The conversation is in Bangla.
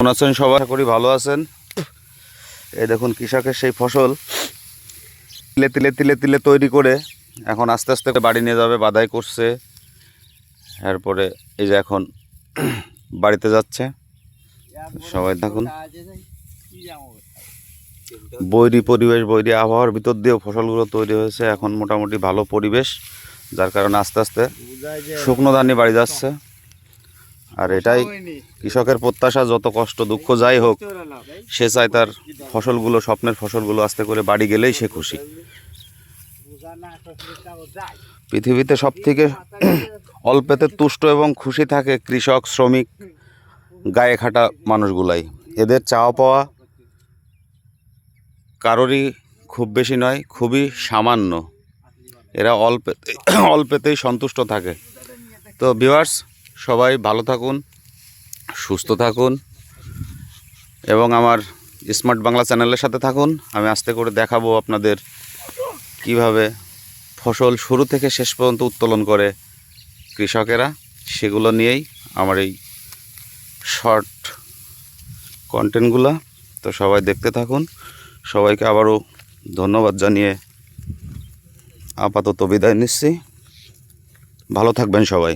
কেমন আছেন সবাই? আশা করি ভালো আছেন। এই দেখুন কৃষকের সেই ফসল তিলে তিলে তিলে তিলে তৈরি করে এখন আস্তে আস্তে বাড়ি নিয়ে যাবে, বাদাই করছে। এরপরে এই যে এখন বাড়িতে যাচ্ছে। সবাই থাকুন। বৈরী পরিবেশ, বৈরী আবহাওয়ার ভিতর দিয়েও ফসলগুলো তৈরি হয়েছে। এখন মোটামুটি ভালো পরিবেশ, যার কারণে আস্তে আস্তে শুকনো ধান নিয়ে বাড়ি যাচ্ছে। আর এটাই কৃষকের প্রত্যাশা, যত কষ্ট দুঃখ যাই হোক সে চায় তার ফসলগুলো, স্বপ্নের ফসলগুলো আস্তে করে বাড়ি গেলেই সে খুশি। পৃথিবীতে সব থেকে অল্পেতে তুষ্ট এবং খুশি থাকে কৃষক, শ্রমিক, গায়ে খাটা মানুষগুলাই। এদের চাওয়া পাওয়া কারোরই খুব বেশি নয়, খুবই সামান্য। এরা অল্পেতেই সন্তুষ্ট থাকে। তো ভিউয়ার্স, সবাই ভালো থাকুন, সুস্থ থাকুন এবং আমার স্মার্ট বাংলা চ্যানেলের সাথে থাকুন। আমি আস্তে করে দেখাবো আপনাদের কিভাবে ফসল শুরু থেকে শেষ পর্যন্ত উত্তোলন করে কৃষকেরা। সেগুলো নিয়েই আমার এই শর্ট কন্টেন্টগুলো। তো সবাই দেখতে থাকুন। সবাইকে আবারও ধন্যবাদ জানিয়ে আপাতত বিদায় নিচ্ছি। ভালো থাকবেন সবাই।